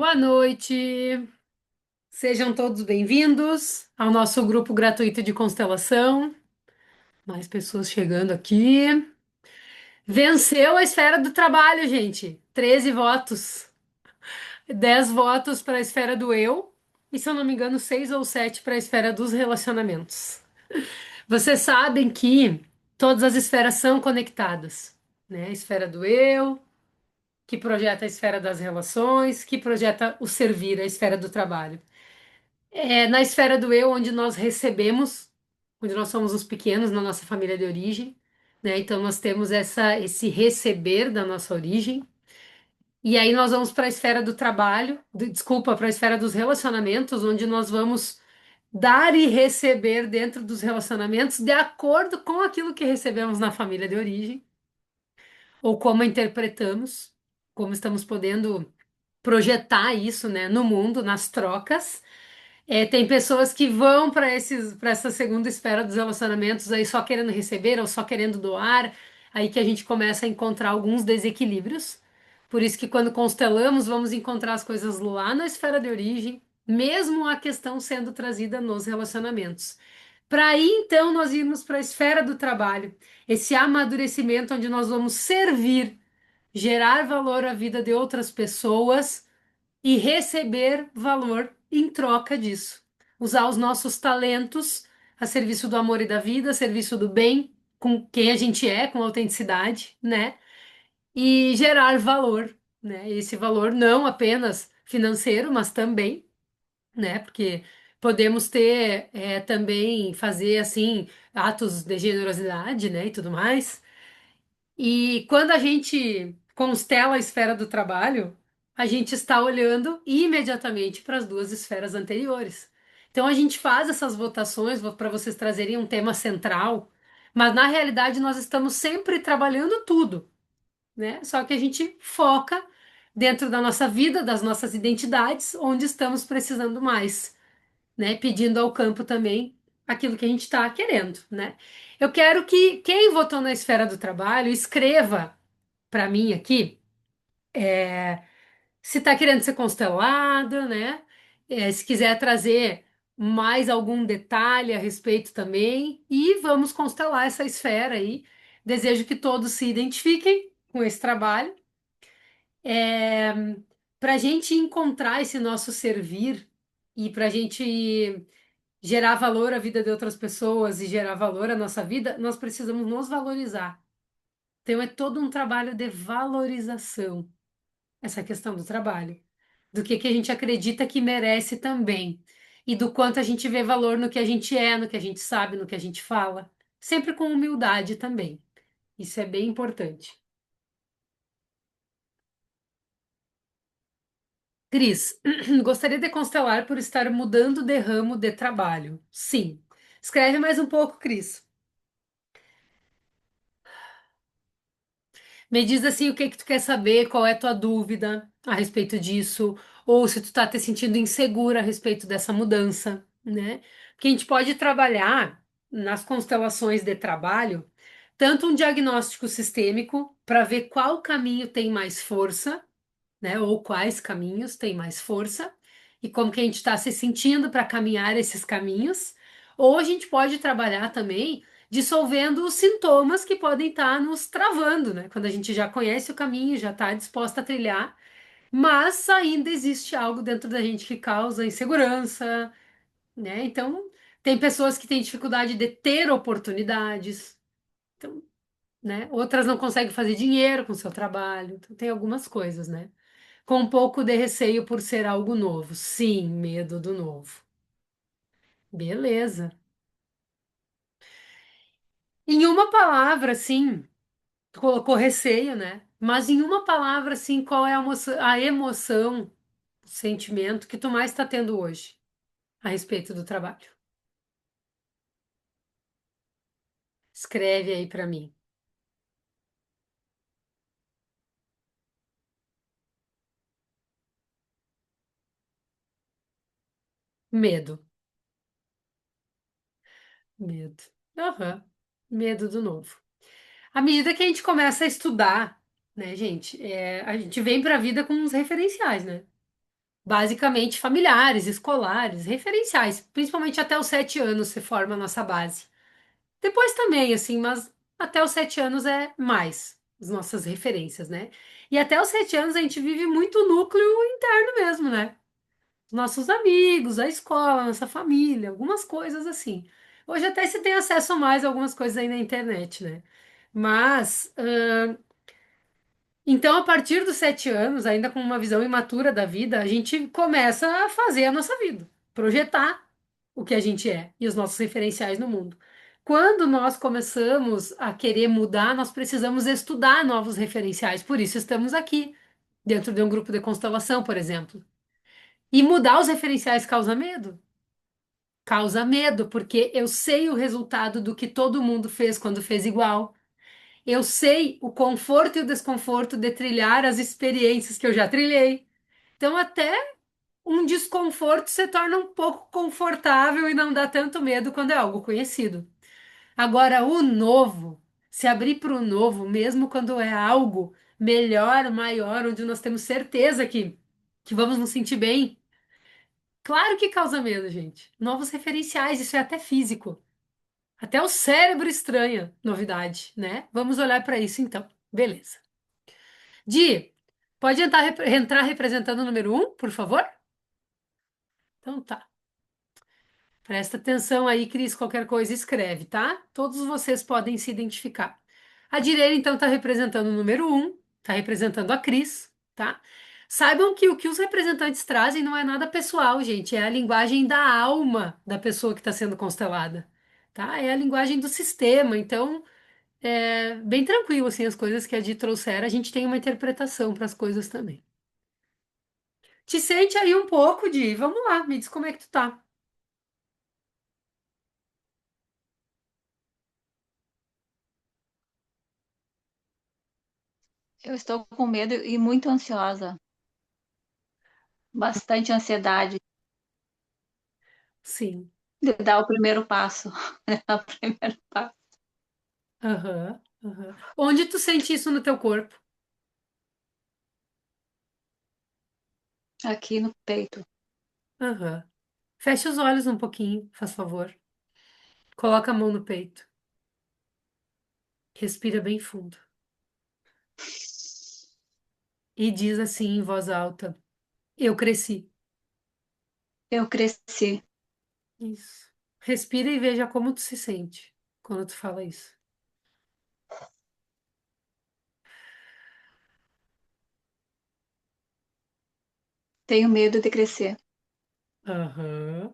Boa noite, sejam todos bem-vindos ao nosso grupo gratuito de constelação. Mais pessoas chegando aqui. Venceu a esfera do trabalho, gente. 13 votos, 10 votos para a esfera do eu, e se eu não me engano, 6 ou 7 para a esfera dos relacionamentos. Vocês sabem que todas as esferas são conectadas, né? A esfera do eu, que projeta a esfera das relações, que projeta o servir, a esfera do trabalho. É na esfera do eu, onde nós recebemos, onde nós somos os pequenos na nossa família de origem, né? Então nós temos esse receber da nossa origem. E aí nós vamos para a esfera do trabalho, desculpa, para a esfera dos relacionamentos, onde nós vamos dar e receber dentro dos relacionamentos de acordo com aquilo que recebemos na família de origem, ou como interpretamos, como estamos podendo projetar isso, né, no mundo, nas trocas. Tem pessoas que vão para essa segunda esfera dos relacionamentos aí só querendo receber ou só querendo doar, aí que a gente começa a encontrar alguns desequilíbrios. Por isso que quando constelamos, vamos encontrar as coisas lá na esfera de origem, mesmo a questão sendo trazida nos relacionamentos. Para aí então nós irmos para a esfera do trabalho, esse amadurecimento onde nós vamos servir, gerar valor à vida de outras pessoas e receber valor em troca disso. Usar os nossos talentos a serviço do amor e da vida, a serviço do bem, com quem a gente é, com autenticidade, né? E gerar valor, né? Esse valor não apenas financeiro, mas também, né? Porque podemos ter também fazer assim atos de generosidade, né? E tudo mais. E quando a gente constela a esfera do trabalho, a gente está olhando imediatamente para as duas esferas anteriores. Então a gente faz essas votações para vocês trazerem um tema central, mas na realidade nós estamos sempre trabalhando tudo, né? Só que a gente foca dentro da nossa vida, das nossas identidades, onde estamos precisando mais, né? Pedindo ao campo também aquilo que a gente está querendo, né? Eu quero que quem votou na esfera do trabalho escreva para mim aqui se está querendo ser constelada, né? Se quiser trazer mais algum detalhe a respeito também, e vamos constelar essa esfera aí. Desejo que todos se identifiquem com esse trabalho, para a gente encontrar esse nosso servir e para a gente gerar valor à vida de outras pessoas e gerar valor à nossa vida, nós precisamos nos valorizar. Então é todo um trabalho de valorização, essa questão do trabalho, do que a gente acredita que merece também, e do quanto a gente vê valor no que a gente é, no que a gente sabe, no que a gente fala, sempre com humildade também. Isso é bem importante. Cris, gostaria de constelar por estar mudando de ramo de trabalho. Sim. Escreve mais um pouco, Cris. Me diz assim o que que tu quer saber, qual é a tua dúvida a respeito disso, ou se tu tá te sentindo insegura a respeito dessa mudança, né? Porque a gente pode trabalhar nas constelações de trabalho, tanto um diagnóstico sistêmico para ver qual caminho tem mais força, né? Ou quais caminhos têm mais força, e como que a gente está se sentindo para caminhar esses caminhos. Ou a gente pode trabalhar também dissolvendo os sintomas que podem estar nos travando, né? Quando a gente já conhece o caminho, já está disposta a trilhar, mas ainda existe algo dentro da gente que causa insegurança, né? Então, tem pessoas que têm dificuldade de ter oportunidades, então, né? Outras não conseguem fazer dinheiro com o seu trabalho, então tem algumas coisas, né? Com um pouco de receio por ser algo novo. Sim, medo do novo. Beleza. Em uma palavra, sim, tu colocou receio, né? Mas em uma palavra, assim, qual é a emoção, o sentimento que tu mais está tendo hoje a respeito do trabalho? Escreve aí para mim. Medo. Medo. Aham. Medo do novo. À medida que a gente começa a estudar, né, gente, a gente vem para a vida com uns referenciais, né? basicamente familiares, escolares, referenciais, principalmente até os 7 anos se forma a nossa base. Depois também, assim, mas até os 7 anos é mais as nossas referências, né? E até os 7 anos a gente vive muito o núcleo interno mesmo, né? Os nossos amigos, a escola, a nossa família, algumas coisas assim. Hoje até se tem acesso a mais algumas coisas aí na internet, né? Mas então, a partir dos 7 anos, ainda com uma visão imatura da vida, a gente começa a fazer a nossa vida, projetar o que a gente é e os nossos referenciais no mundo. Quando nós começamos a querer mudar, nós precisamos estudar novos referenciais. Por isso estamos aqui, dentro de um grupo de constelação, por exemplo. E mudar os referenciais causa medo? Causa medo, porque eu sei o resultado do que todo mundo fez quando fez igual. Eu sei o conforto e o desconforto de trilhar as experiências que eu já trilhei. Então, até um desconforto se torna um pouco confortável e não dá tanto medo quando é algo conhecido. Agora, o novo, se abrir para o novo, mesmo quando é algo melhor, maior, onde nós temos certeza que vamos nos sentir bem, claro que causa medo, gente. Novos referenciais, isso é até físico. Até o cérebro estranha novidade, né? Vamos olhar para isso então. Beleza. Di, pode entrar representando o número 1, por favor? Então tá. Presta atenção aí, Cris. Qualquer coisa escreve, tá? Todos vocês podem se identificar. A direita, então, está representando o número 1, está representando a Cris, tá? Saibam que o que os representantes trazem não é nada pessoal, gente. É a linguagem da alma da pessoa que está sendo constelada, tá? É a linguagem do sistema. Então, é bem tranquilo, assim, as coisas que a Di trouxer. A gente tem uma interpretação para as coisas também. Te sente aí um pouco, Di. Vamos lá, me diz como é que tu tá. Eu estou com medo e muito ansiosa, bastante ansiedade Sim. de dar o primeiro passo, de dar o primeiro passo Aham, aham. Onde tu sente isso no teu corpo? aqui no peito. Aham. Fecha os olhos um pouquinho, faz favor. Coloca a mão no peito. Respira bem fundo. E diz assim em voz alta: Eu cresci. Eu cresci, Isso. Respira e veja como tu se sente quando tu fala isso. tenho medo de crescer. Aham.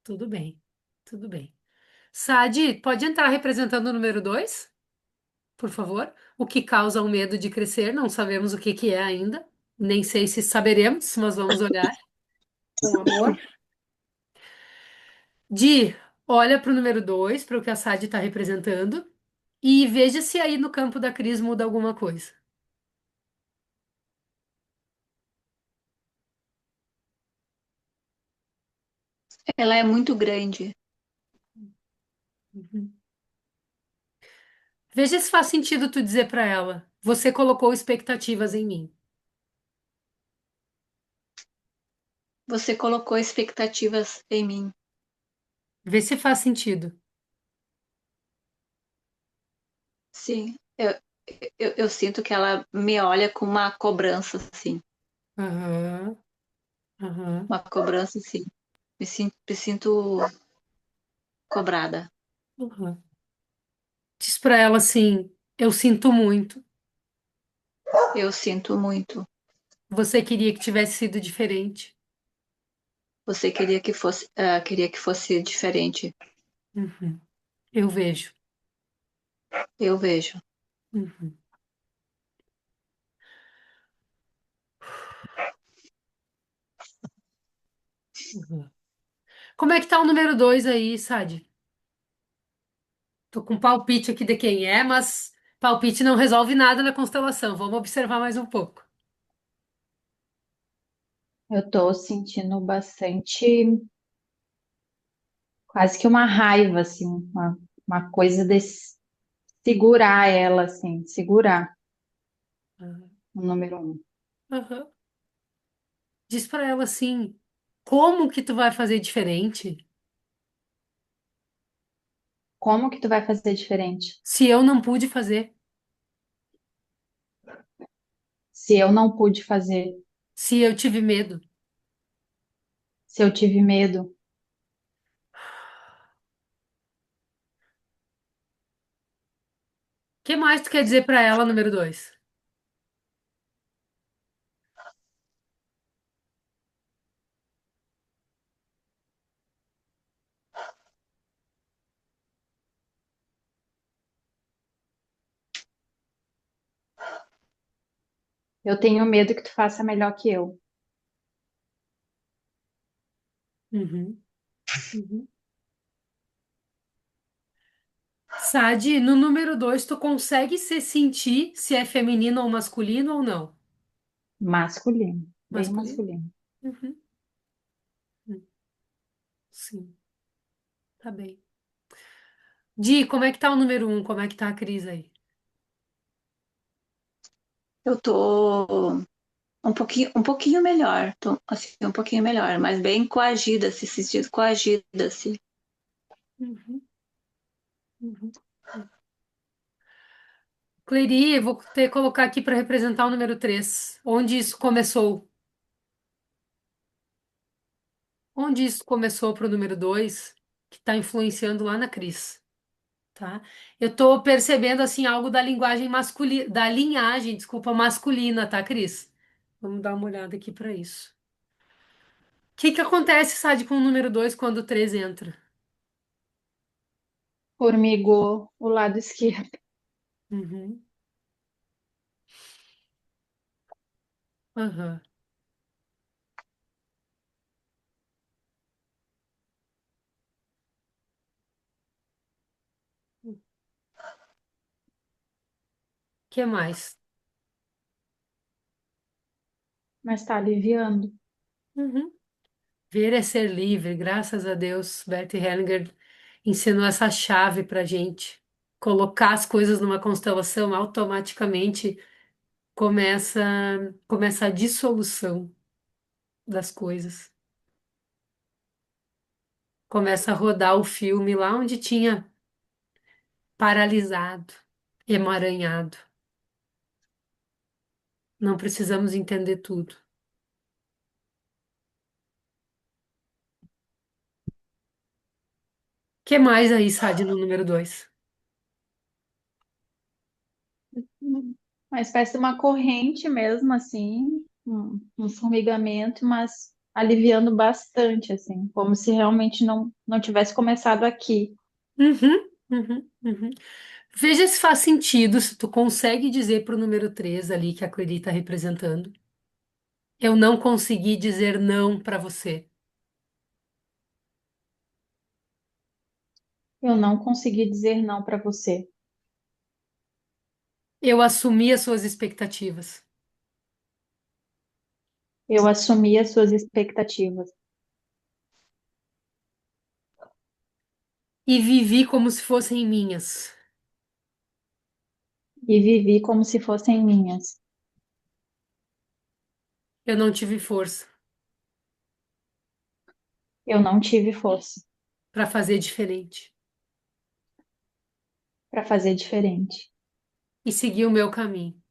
Tudo bem. Tudo bem. Sadi, pode entrar representando o número 2, por favor? O que causa o medo de crescer? Não sabemos o que que é ainda. Nem sei se saberemos, mas vamos olhar com amor. Di, olha para o número 2, para o que a Sadi está representando, e veja se aí no campo da Cris muda alguma coisa. Ela é muito grande. Uhum. Veja se faz sentido tu dizer para ela: Você colocou expectativas em mim. Você colocou expectativas em mim. Vê se faz sentido. Sim, eu sinto que ela me olha com uma cobrança, assim. Aham, aham, Uma cobrança, sim. Me sinto cobrada. aham. Diz para ela assim: Eu sinto muito. Eu sinto muito. Você queria que tivesse sido diferente. Você queria que fosse diferente. Uhum. Eu vejo. Eu vejo. Uhum, uhum. Como é que tá o número 2 aí, Sadi? Tô com palpite aqui de quem é, mas palpite não resolve nada na constelação. Vamos observar mais um pouco. Eu tô sentindo bastante, quase que uma raiva, assim, uma coisa de segurar ela, assim, segurar Aham, o número 1. aham. Diz pra ela assim: como que tu vai fazer diferente Como que tu vai fazer diferente? se eu não pude fazer, Se eu não pude fazer, se eu tive medo? se eu tive medo, O que mais tu quer dizer pra ela, número dois? eu tenho medo que tu faça melhor que eu. Uhum, uhum. Sadi, no número dois, tu consegue se sentir se é feminino ou masculino ou não? Masculino, bem Masculino? masculino. Uhum. Sim, tá bem. Di, como é que tá o número um? Como é que tá a Cris aí? Eu tô um pouquinho melhor, tô assim, um pouquinho melhor, mas bem coagida-se esses dias, coagida-se. Uhum, uhum. Cleiri, vou ter que colocar aqui para representar o número 3. Onde isso começou? Onde isso começou para o número 2, que está influenciando lá na Cris, tá? Eu tô percebendo, assim, algo da linguagem masculina, da linhagem, desculpa, masculina, tá, Cris? Vamos dar uma olhada aqui para isso. O que que acontece, Sade, com o número 2 quando o 3 entra? Formigou o lado esquerdo. Uhum. Aham. O que mais? Mas tá aliviando. Uhum. Ver é ser livre, graças a Deus. Bert Hellinger ensinou essa chave pra gente. Colocar as coisas numa constelação automaticamente começa, começa a dissolução das coisas. Começa a rodar o filme lá onde tinha paralisado, emaranhado. Não precisamos entender tudo. O que mais aí, Sade, no número 2? Uma espécie de uma corrente mesmo, assim, um formigamento, mas aliviando bastante, assim, como se realmente não tivesse começado aqui. Uhum, uhum, uhum. Veja se faz sentido, se tu consegue dizer para o número 3 ali que a Clery está representando. Eu não consegui dizer não para você. Eu não consegui dizer não para você. Eu assumi as suas expectativas Eu assumi as suas expectativas e vivi como se fossem minhas. e vivi como se fossem minhas. Eu não tive força Eu não tive força para fazer diferente para fazer diferente e seguir o meu caminho.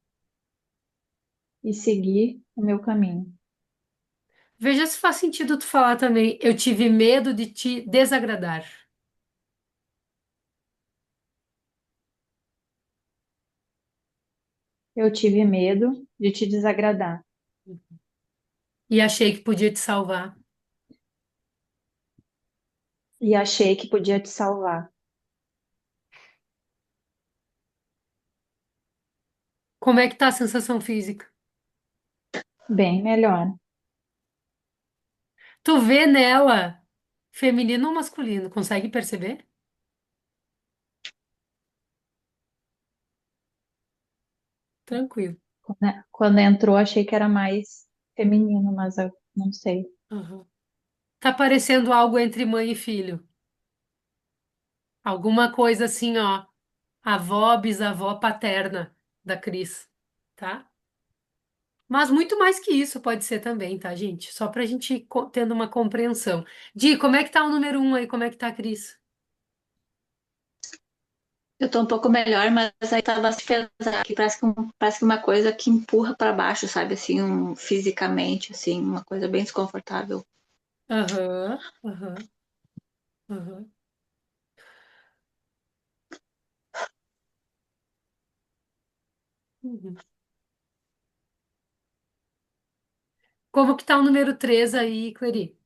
e seguir o meu caminho. Veja se faz sentido tu falar também. Eu tive medo de te desagradar Eu tive medo de te desagradar e achei que podia te salvar. e achei que podia te salvar. Como é que tá a sensação física? Bem melhor. Tu vê nela feminino ou masculino? Consegue perceber? Tranquilo. Quando entrou, achei que era mais feminino, mas eu não sei. Aham. Tá parecendo algo entre mãe e filho. Alguma coisa assim, ó. Avó, bisavó paterna da Cris, tá? Mas muito mais que isso pode ser também, tá, gente? Só pra gente tendo uma compreensão. Di, como é que tá o número um aí? Como é que tá a Cris? Eu tô um pouco melhor, mas aí tava se pesar aqui, parece que uma coisa que empurra para baixo, sabe? Assim, fisicamente, assim, uma coisa bem desconfortável. Aham, aham, aham. Uhum. Como que tá o número 3 aí, Clary?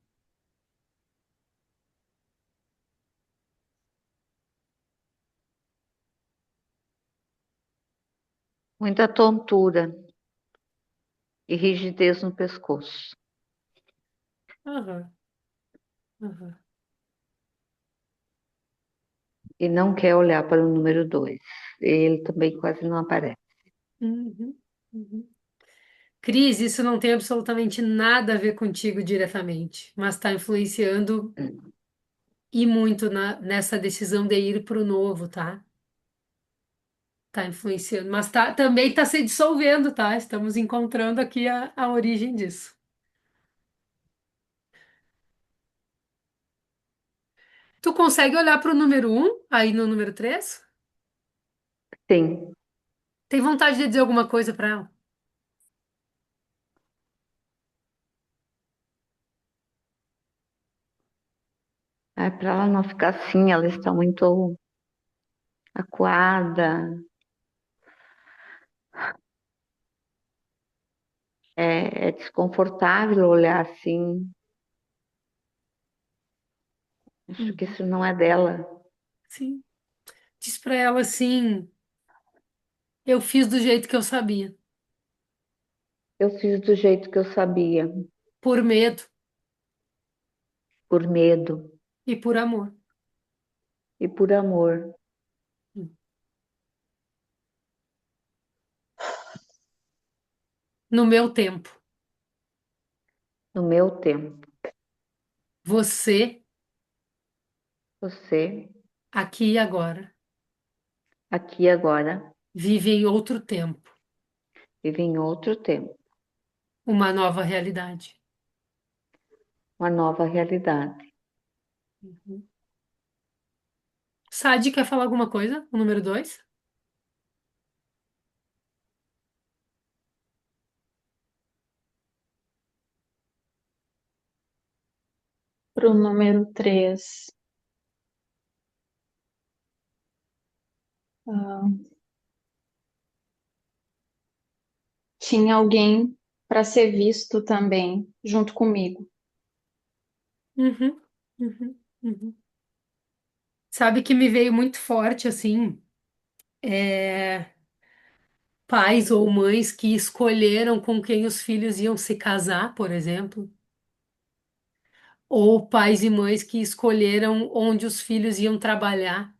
Muita tontura e rigidez no pescoço. Aham, aham. E não quer olhar para o número 2. Ele também quase não aparece. Uhum, uhum. Cris, isso não tem absolutamente nada a ver contigo diretamente, mas está influenciando e muito nessa decisão de ir para o novo, tá? Tá influenciando, mas também tá se dissolvendo, tá? Estamos encontrando aqui a origem disso. Tu consegue olhar para o número um, aí no número 3? Sim. Tem vontade de dizer alguma coisa para ela? Para ela não ficar assim, ela está muito acuada. É desconfortável olhar assim. Acho que Uhum. isso não é dela. Sim. Diz para ela assim: eu fiz do jeito que eu sabia, Eu fiz do jeito que eu sabia, por medo por medo e por amor. e por amor, No meu tempo, no meu tempo. você, Você, aqui e agora, aqui e agora, vive em outro tempo, vive em outro tempo, uma nova realidade. uma nova realidade. Uhum. Sadi, quer falar alguma coisa? O número 2? Pro número 3. Tinha alguém para ser visto também, junto comigo. Uhum, uhum, uhum. Sabe que me veio muito forte assim, é, pais ou mães que escolheram com quem os filhos iam se casar, por exemplo, ou pais e mães que escolheram onde os filhos iam trabalhar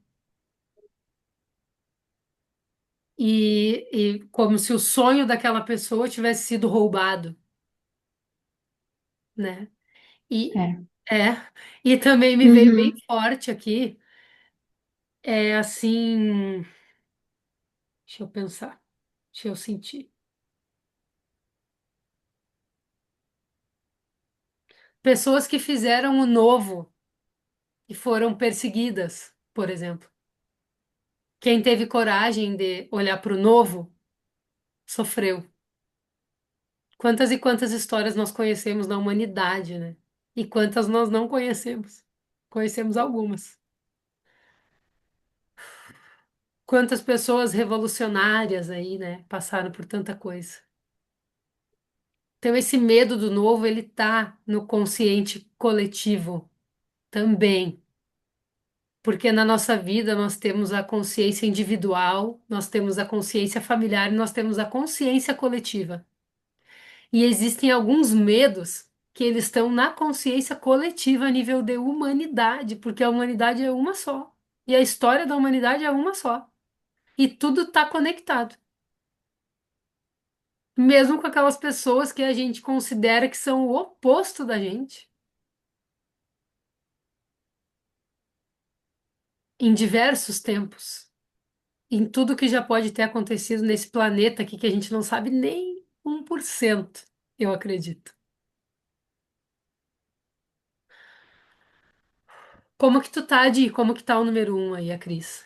e como se o sonho daquela pessoa tivesse sido roubado, né? E É. é, e também me veio bem Uhum. forte aqui, é assim, deixa eu pensar, deixa eu sentir. Pessoas que fizeram o novo e foram perseguidas, por exemplo. Quem teve coragem de olhar para o novo sofreu. Quantas e quantas histórias nós conhecemos na humanidade, né? E quantas nós não conhecemos? Conhecemos algumas. Quantas pessoas revolucionárias aí, né? Passaram por tanta coisa. Então, esse medo do novo, ele tá no consciente coletivo também. Porque na nossa vida nós temos a consciência individual, nós temos a consciência familiar e nós temos a consciência coletiva. E existem alguns medos que eles estão na consciência coletiva a nível de humanidade, porque a humanidade é uma só. E a história da humanidade é uma só. E tudo está conectado. Mesmo com aquelas pessoas que a gente considera que são o oposto da gente, em diversos tempos, em tudo que já pode ter acontecido nesse planeta aqui que a gente não sabe nem o 1%, eu acredito. Como que tu tá, Di? Como que tá o número um aí, a Cris?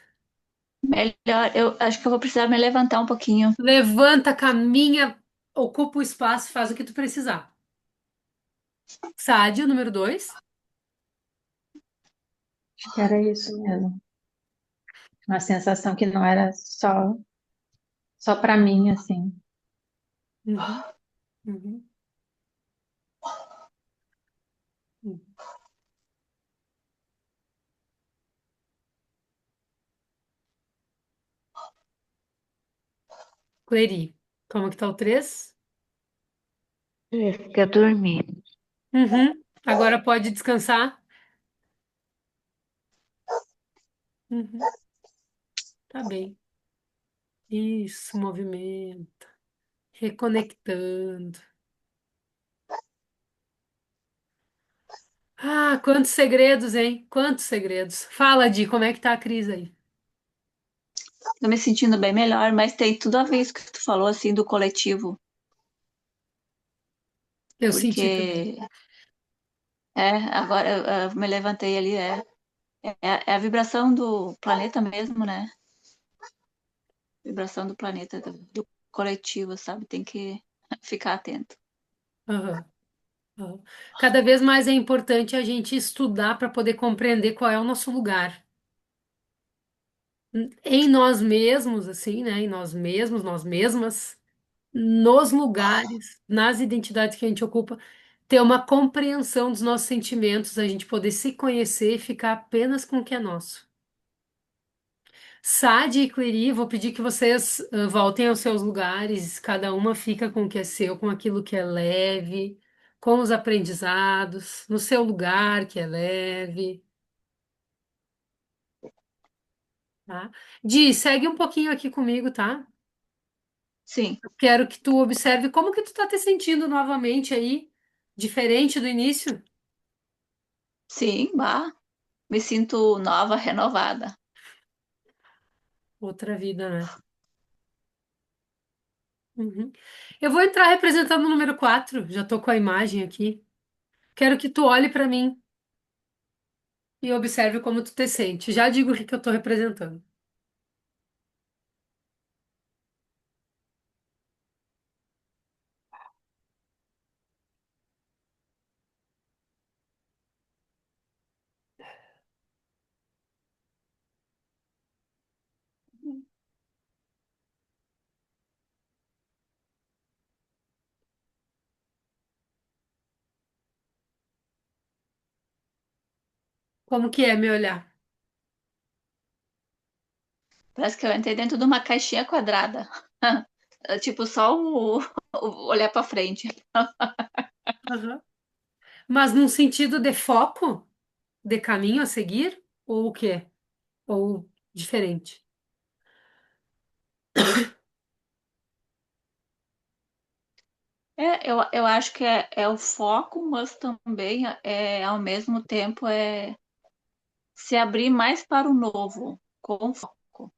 Melhor, eu acho que eu vou precisar me levantar um pouquinho. Levanta, caminha, ocupa o espaço, faz o que tu precisar. Sádio, número 2. Acho que era isso mesmo. Uma sensação que não era só para mim, assim. Uhum, uhum, uhum. Clery, como que tá o 3? Quer dormir. Uhum. Agora pode descansar. Uhum. Tá bem. Isso, movimento. Reconectando. Ah, quantos segredos, hein? Quantos segredos. Fala, Di, como é que tá a crise aí? Tô me sentindo bem melhor, mas tem tudo a ver isso que tu falou, assim, do coletivo. Eu senti também. Porque, agora eu me levantei ali, é a vibração do planeta mesmo, né? Vibração do planeta, do coletivo, sabe? Tem que ficar atento. Aham, aham. Cada vez mais é importante a gente estudar para poder compreender qual é o nosso lugar. Em nós mesmos, assim, né? Em nós mesmos, nós mesmas, nos lugares, nas identidades que a gente ocupa, ter uma compreensão dos nossos sentimentos, a gente poder se conhecer e ficar apenas com o que é nosso. Sade e Clery, vou pedir que vocês voltem aos seus lugares, cada uma fica com o que é seu, com aquilo que é leve, com os aprendizados, no seu lugar que é leve, tá? Di, segue um pouquinho aqui comigo, tá? Sim, Eu quero que tu observe como que tu tá te sentindo novamente aí, diferente do início. sim, bah, me sinto nova, renovada. Outra vida, né? Uhum. Eu vou entrar representando o número 4. Já tô com a imagem aqui. Quero que tu olhe para mim e observe como tu te sente. Já digo o que que eu tô representando. Como que é me olhar? Parece que eu entrei dentro de uma caixinha quadrada. Tipo, só o olhar para frente. Aham. Mas num sentido de foco, de caminho a seguir, ou o quê? Ou diferente? Eu acho que é o foco, mas também ao mesmo tempo se abrir mais para o novo, com foco.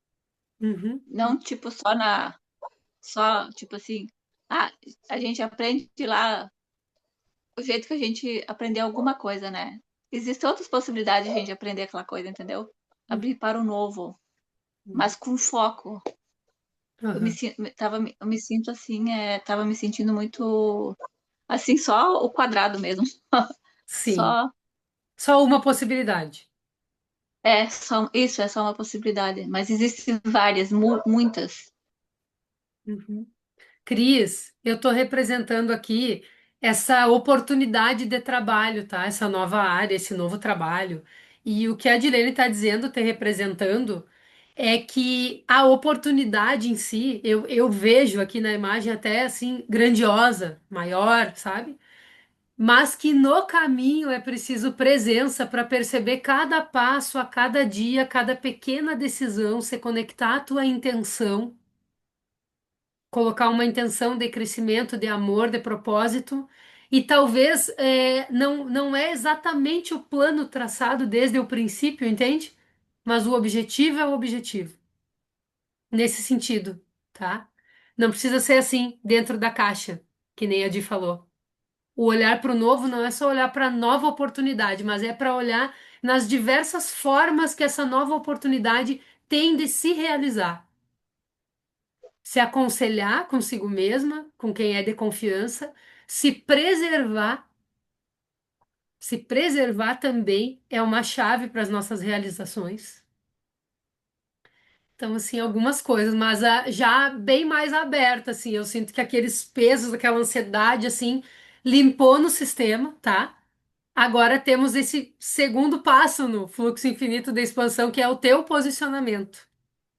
Uhum. Não tipo só tipo assim, ah, a gente aprende lá o jeito que a gente aprendeu alguma coisa, né? Existem outras possibilidades de a gente aprender aquela coisa, entendeu? Uhum. Abrir para o novo, mas com foco. Aham. Eu me sinto assim, tava me sentindo muito assim, só o quadrado mesmo. Sim. Só Só uma possibilidade. isso é só uma possibilidade, mas existem várias, muitas. Uhum. Cris, eu estou representando aqui essa oportunidade de trabalho, tá? Essa nova área, esse novo trabalho. E o que a Dilene está dizendo, te representando, é que a oportunidade em si, eu vejo aqui na imagem até assim, grandiosa, maior, sabe? Mas que no caminho é preciso presença para perceber cada passo, a cada dia, cada pequena decisão, se conectar à tua intenção, colocar uma intenção de crescimento, de amor, de propósito, e talvez não é exatamente o plano traçado desde o princípio, entende? Mas o objetivo é o objetivo, nesse sentido, tá? Não precisa ser assim, dentro da caixa, que nem a Di falou. O olhar para o novo não é só olhar para a nova oportunidade, mas é para olhar nas diversas formas que essa nova oportunidade tem de se realizar. Se aconselhar consigo mesma, com quem é de confiança, se preservar. Se preservar também é uma chave para as nossas realizações. Então, assim, algumas coisas, mas já bem mais aberta, assim, eu sinto que aqueles pesos, aquela ansiedade, assim, limpou no sistema, tá? Agora temos esse segundo passo no fluxo infinito da expansão, que é o teu posicionamento,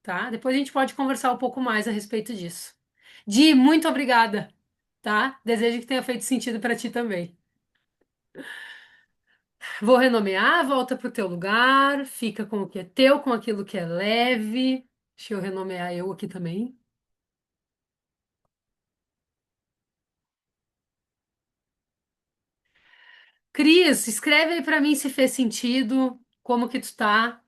tá? Depois a gente pode conversar um pouco mais a respeito disso. Di, muito obrigada, tá? Desejo que tenha feito sentido para ti também. Vou renomear, volta pro teu lugar, fica com o que é teu, com aquilo que é leve. Deixa eu renomear eu aqui também. Cris, escreve aí pra mim se fez sentido, como que tu tá.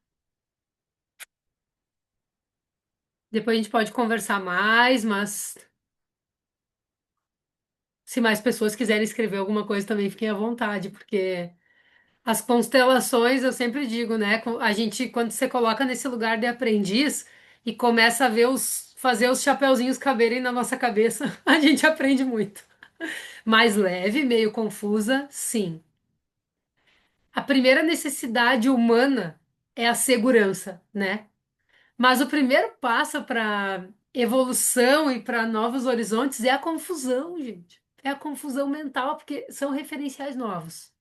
Depois a gente pode conversar mais, mas se mais pessoas quiserem escrever alguma coisa também fiquem à vontade, porque as constelações, eu sempre digo, né? A gente, quando você coloca nesse lugar de aprendiz e começa a ver fazer os chapeuzinhos caberem na nossa cabeça, a gente aprende muito. Mais leve, meio confusa, sim. A primeira necessidade humana é a segurança, né? Mas o primeiro passo para evolução e para novos horizontes é a confusão, gente. É a confusão mental, porque são referenciais novos.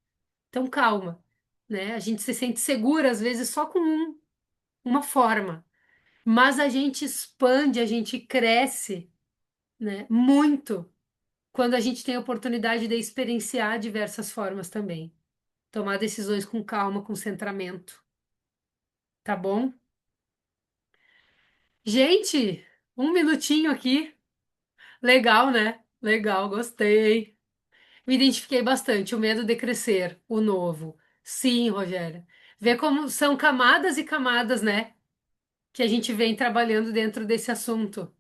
Então, calma, né? A gente se sente segura, às vezes, só com uma forma. Mas a gente expande, a gente cresce, né? Muito quando a gente tem a oportunidade de experienciar diversas formas também. Tomar decisões com calma, com centramento, tá bom? Gente, um minutinho aqui. Legal, né? Legal, gostei. Me identifiquei bastante. O medo de crescer, o novo. Sim, Rogéria. Vê como são camadas e camadas, né? Que a gente vem trabalhando dentro desse assunto.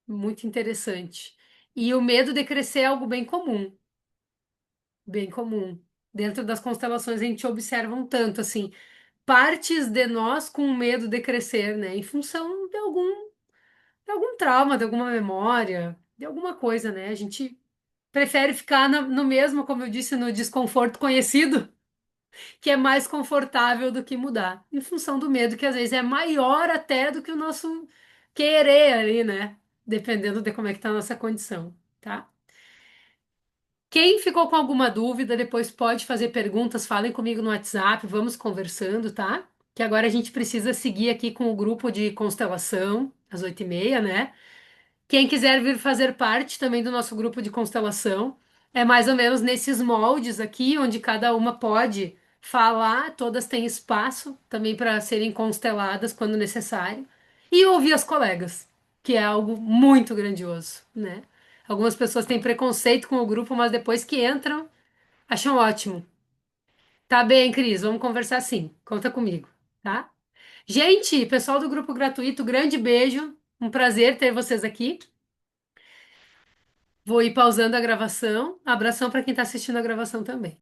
Muito interessante. E o medo de crescer é algo bem comum, bem comum. Dentro das constelações a gente observa um tanto assim, partes de nós com medo de crescer, né? Em função de algum trauma, de alguma memória, de alguma coisa, né? A gente prefere ficar no mesmo, como eu disse, no desconforto conhecido, que é mais confortável do que mudar, em função do medo que às vezes é maior até do que o nosso querer ali, né? Dependendo de como é que tá a nossa condição, tá? Quem ficou com alguma dúvida, depois pode fazer perguntas, falem comigo no WhatsApp, vamos conversando, tá? Que agora a gente precisa seguir aqui com o grupo de constelação, às 8h30, né? Quem quiser vir fazer parte também do nosso grupo de constelação, é mais ou menos nesses moldes aqui, onde cada uma pode falar, todas têm espaço também para serem consteladas quando necessário, e ouvir as colegas, que é algo muito grandioso, né? Algumas pessoas têm preconceito com o grupo, mas depois que entram, acham ótimo. Tá bem, Cris, vamos conversar sim. Conta comigo, tá? Gente, pessoal do grupo gratuito, grande beijo. Um prazer ter vocês aqui. Vou ir pausando a gravação. Abração para quem está assistindo a gravação também.